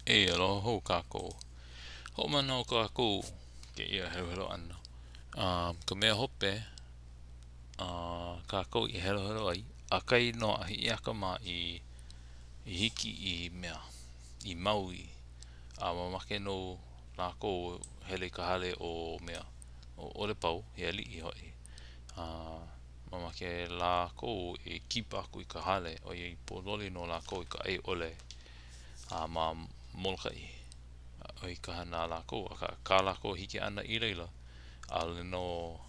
aloha hou kākou. Ho mana o kākou ke ia helo ana. Ka mea hope kākou I helo ai. Akai no a Hiiaka ma I hiki I mea I Maui. Mamake no lākou hele ka hale o mea o Olepau he ali'i hoi. Mamake lākou kipa aku I ka hale o I pololi no lākou I ka ai ole ma Molokai. O I ka hana lākou ka lākou hiki ana I leila ale no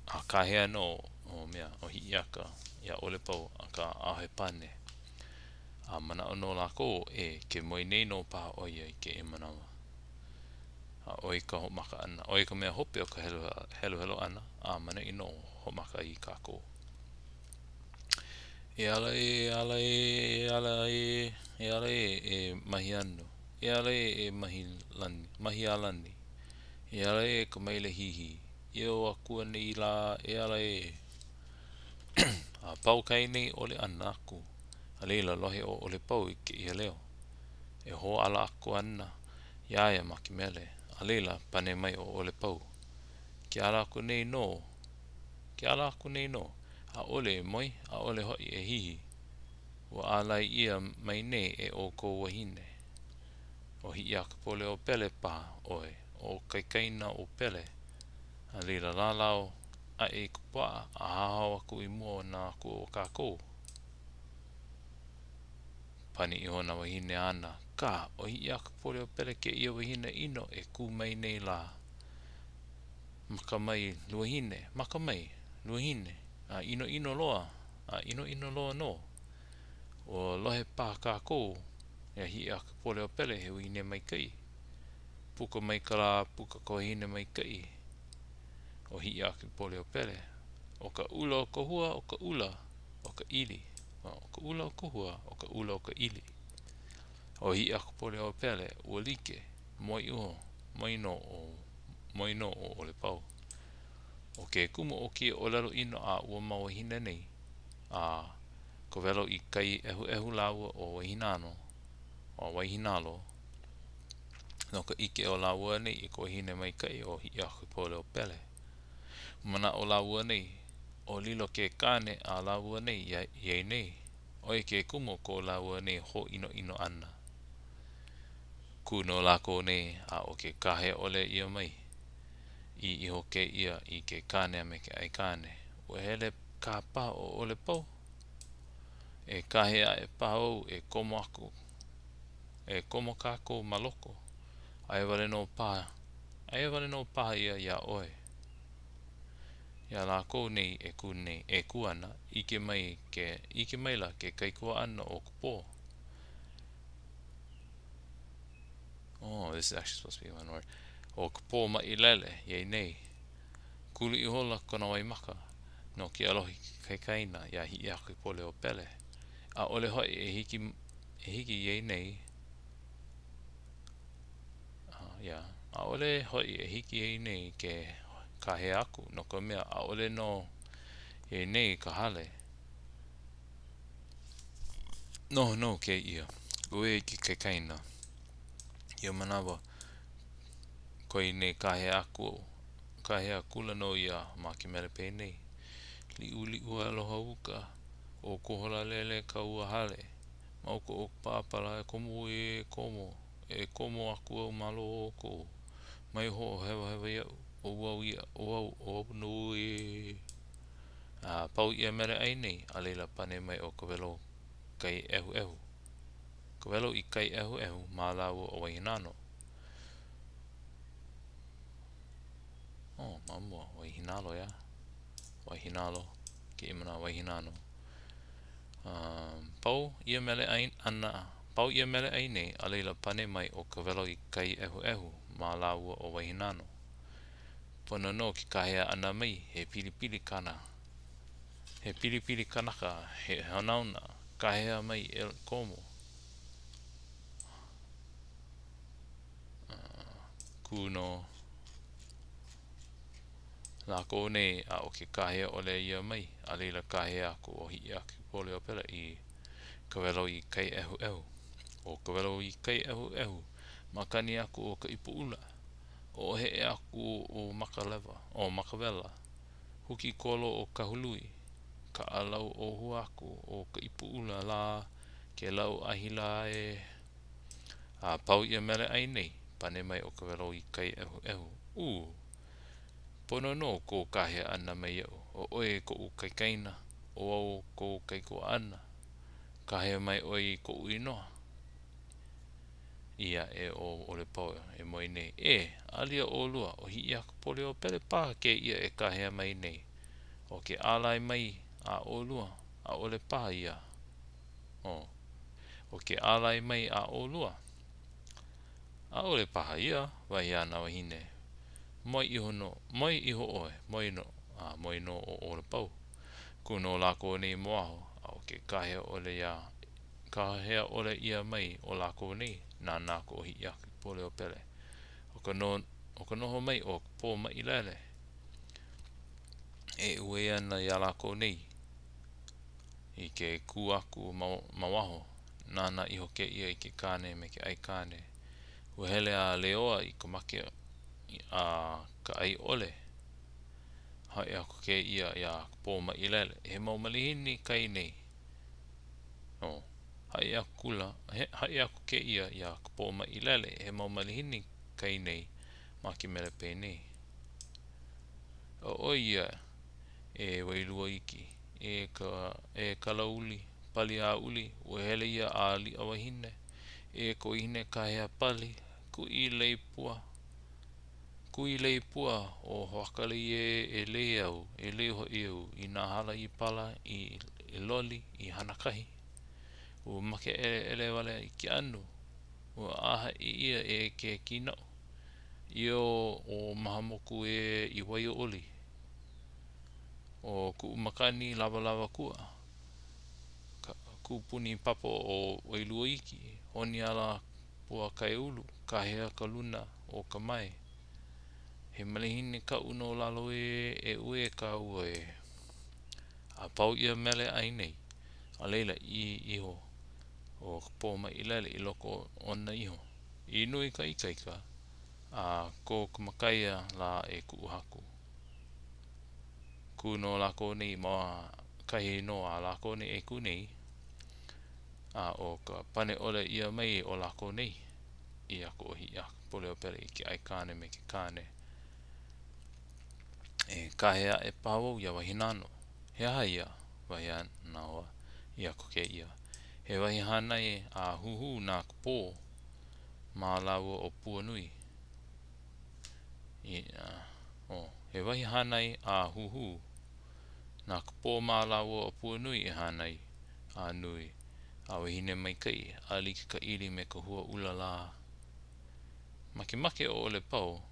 a kahea no o mea o Hiiaka ia Olepau a ka ahe pane mana no lākou ke moinei no paha o ia I ke manawa o I ka homaka ana o I ka mea hope o ka helo ana mana I no homaka I kākou ala mahi anu mahi alani ala ka maile hihi o akua nei la ala pau kai nei ole ana aku leila lohe o Olepau I ke ia leo ho ala aku ana ia maki mele leila pane mai o Olepau ke ala aku nei no a ole moi a ole hoi hihi wa ala ia mai nei o ko wahine o Hiiaka pole o pele pa oe o kaina o pele a leila lalao a kupaa a hao aku I mua na aku o kākou pani I hona wahine ana ka o Hiiaka pole o pele ke ia wahine ino ku mai nei la makamai luahine a ino loa no o lohe pa kākou ia Hiiaka pole o pele he wahine mai kai puka mai kala puka ko wahine mai kai o Hiiaka pole o pele o ka ula o ka hua o ka ula o ka ili o ka ula o ka hua o ka ula o ka ili o Hiiaka pole o pele ua like moi no o Olepau o ke kumu o ki olelo ino a ua mawahine nei Kaweloikaiehuehu laua o Wahinano o Wahinalo no ka ike o laua nei I ko wahine mai kai o Hiiaka pole o pele mana o laua nei o lilo ke kane a laua nei iei nei o ke kumu ko laua nei ho ino ana kuno lako nei o ke kahe ole ia mai I hoke ia I ke kane me ke ai kane o hele ka pa o Olepau kahe a pau komo aku komo kako maloko ai wale no pa ia oe ia lako nei ku ana ike mai la ke kaikua ana o kupo this is actually supposed to be one word o Kapomailele iei nei kuli I hola kona waimaka no ke alohi kaina ia Hiiaka pole o pele a ole hoi hiki iei nei a ole hoi hiki iei nei ke kahe aku no ka mea a ole no iei nei ka hale no ke ia ue ki kaina ia manawa koi nei kahe akula no ia maki mele pe nei liu aloha uka o kohola lele ka ua hale mauko o papala komo aku au malo oko mai ho hewa ia o wau no pau ia mere ai nei a leila pane mai o Kaweloikaiehuehu ma laua o Wahinano mamua Wahinalo ke imana Wahinano pau ia mele ai nei a leila pane mai o Kaweloikaiehuehu ma laua o Wahinano pono no ki kahea ana mai he pilipili kanaka he hanauna kahea mai komo kuno lako nei o ke kahea ole ia mai a leila kahea aku o Hiiaka pole o pele I Kaweloikaiehuehu o Kaweloikaiehuehu makani aku o ka ipuula, o he aku o makawela, huki kolo o kahului, ka alau o huaku o ka ipuula la, ke lau ahila a pau ia mele ai nei, pane mai o Kaweloikaiehuehu. Pono no ko kahea ana mai o oe ko u kaikaina, o au ko kaiko ana, kahea mai oi ko uinoa. Ia o Olepau moi nei alia o lua o Hiiaka poleo pele paha ke ia kahea mai nei o ke alai mai a o lua a ole paha ia o ke alai mai a o lua a ole paha ia Waihinano wahine moi iho oe moi no o Olepau kuno lako nei moaho o ke kahea ole ia kahea ole ia mai o lako nei nā ko Hiiaka poleo pele o ka noho mai o Kapomailele ue ana ia lako nei i ke ku aku mawaho nana iho ke ia i ke kane me ke ai kane ua hele a leoa i ka make a ka ai ole hae ako ke ia ia Kapomailele he mau malihini kai nei hae ako ke ia ia Kapomailele he mau malihini kai nei ma ke mele pe nei o ia wailua iki ka lauli pali a uli ua hele ia a li a wahine ko ihine kahea pali ku i leipua o hoakali lei ho iu i nā hala i pala i loli i hanakahi ua make ele wale i ki anu ua aha i ia ke kinau o mahamoku i waio oli o ku makani lava kua ku puni papo o wailua iki honi ala pua kai ulu kahea ka luna o ka mai he malihini ka uno lalo ue ka ue a pau ia mele ai nei a leila iho o Kapomailele i loko ona iho i nui ka ikaika a ko kumakaia la kuuhaku kuno lako nei ma kahi noa lako nei ku nei a o ka pane ole ia mai o lako nei ia ko Hiiaka poleo pele i ke ai kane me ke kane kahea pawau ia Wahinano he aha ia Wahinano ia ko ke ia he wahihanai a huhu nā kapo ma laua o puanui he wahihanai a huhu nā kapo ma laua o puanui e hanai a nui a wahine mai kai a like ka iri me ka hua ulala make o Olepau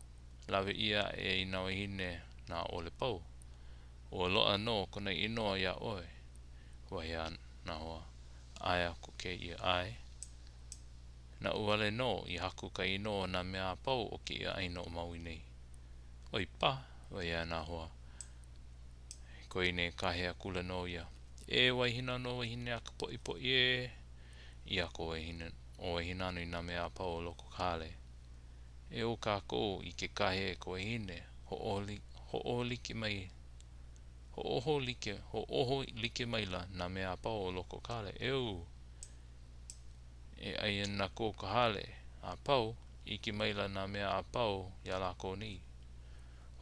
lawe ia i nā wahine nā Olepau o loa no kona inoa ia oe Wahinano ai ako ke ia ai na uale no i haku ka inoa na mea pau o ke ia aino o Maui nei oi pa Wahinano ko ine kahea kula no ia Waihinano wahine aka po ia ko Wahinano i nā mea pau o loko hale o kako i ke kahe ko wahine ho oho like mai la nā mea pau o loko hale ai na ko ka hale a pau i ki mai la nā mea a pau ia lako ni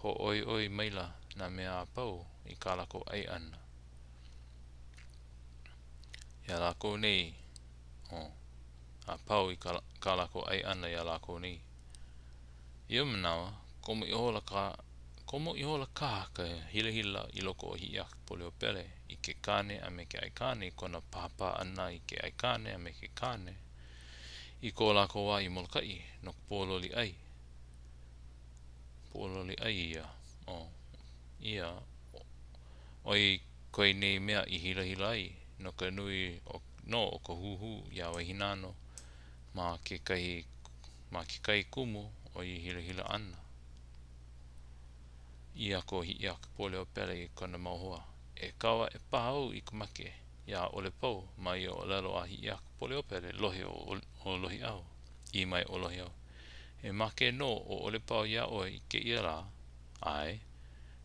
ho oi mai la nā mea a pau i ka lako ai ana ia lako nei a pau i ka lako ai ana ia lako nei ia manawa komo i hola ka hila i loko o Hiiaka poleo pele i ke kane a me ke ai kane kona papa ana i ke ai kane a me ke kane i ko lako wa i molokai no pololi ai ia oi koe nei mea i hila ai no ka nui o ka huhu ia Wahinano ma ke kai kumu o i hila ana ia ko Hiiaka poleo pele i kona mauhoa kawa paha au i ka make ia Olepau mai o olelo a Hiiaka poleo pele lohe o lohi au i mai o lohi au E make no o Olepau ia'o I ke ia la. Ai,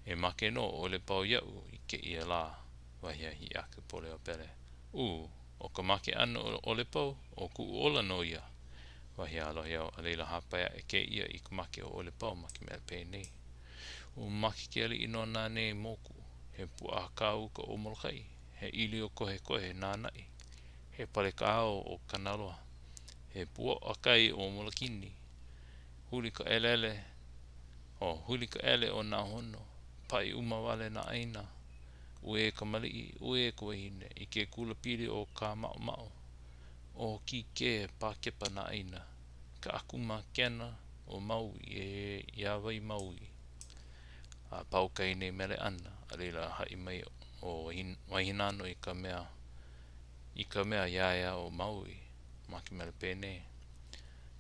e make no o Olepau ia'u I ke ia la. Wahia Hiiaka pole o pele. O ka make ana o Olepau o ku ola no ia. Wahia alohi au alela hapaya e ke ia I ka make o Olepau make mele pēnei. Make ke ali ino nane moku. He pua kau ka o Molokai. He ili o kohe kohe nānai. He pale kao o Kanaloa. He pua akai o Molokini. Huli ka elele. Huli ka ele o nā hono. Pai uma wale na aina. Ue ka mali'i, ue ka wahine. I ke kula pili o ka mao mao. O ki ke pākepa na aina. Ka akuma kena o Maui e Iawai Maui. A pau kai nei mele ana. Alila hai mai o Waihinano I ka mea iaia o Maui. Maki mele pēne.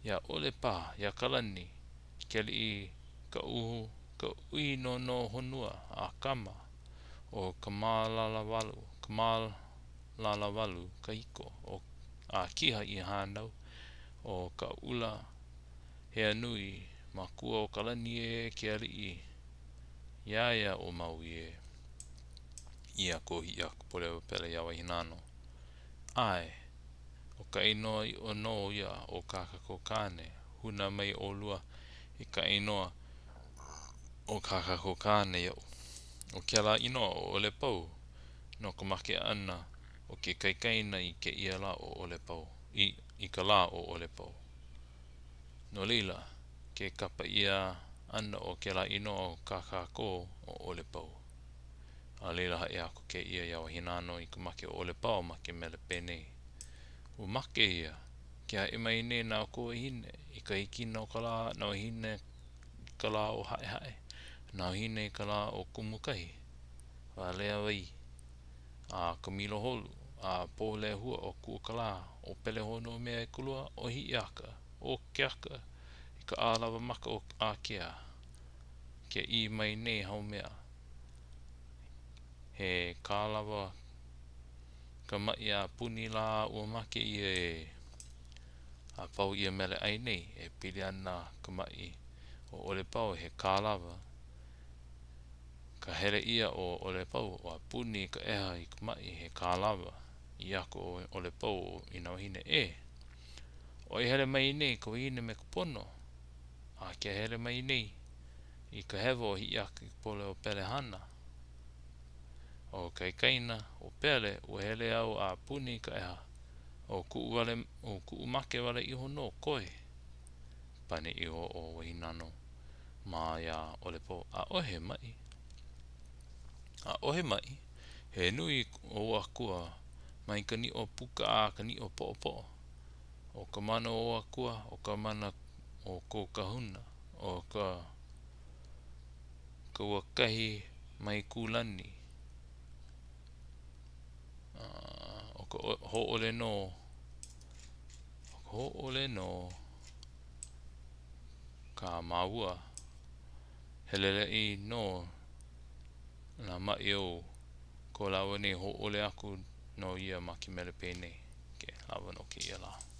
Ia Olepau, ia kalani. Keli I ka uhu, ka ui no honua a kama. O ka malalawalu ka hiko. O a kiha I hanau. O ka ula hea nui. Ma kua o kalani e ke ali I iaia o Maui e. Ia ko Hiiaka pole o pele ia Wahinano. Ai, o ka inoa I o no ia o kakakokane. Huna mai o lua I ka inoa o kakakokane iau. O ke la inoa o Olepau. No ka make ana o ke kaikaina I ke ia la o Olepau. I ka la o Olepau. No lila, ke kapa ia ana o ke la inoa o kakako o Olepau. A lila hai ako ke ia Wahinano I ka make o Olepau make mele pēnei. O make ia, ke hae mai ne nā ko wahine, I ka hiki no ka la, nā wahine ka la o hae hae, nā wahine ka la o kumukahi, wa lea wai, a ka milo holu, a pōle hua o kua ka la, o pele hono mea kulua o Hiiaka, o keaka, I ka ālawa maka o a kea, ke I mai nei hau mea, he kālawa ka mai a puni la ua make ia e a pau ia mele ai nei e pili ana ka mai o Olepau he kālawa ka hele ia o Olepau o a puni ka eha I ka mai he kālawa I ako o Olepau I nā wahine o I hele mai nei ka wahine me ka pono a ke hele mai nei I ka hewa o Hiiaka I pole o pele hana o kaina o pele o hele au a puni ka eha o ku make wale iho no koe pane iho o Wahinano ma ia Olepau a ohe mai he nui o akua mai ka ni o puka a ka ni o po o ka mana o akua o ka mana o ko kahuna o ka wakahi mai kulani o ka ho'ole no ka maua helele'i no na mai o ko lawa nei ho'ole aku no ia ma ke mele pēnei ke lawa no ke ia la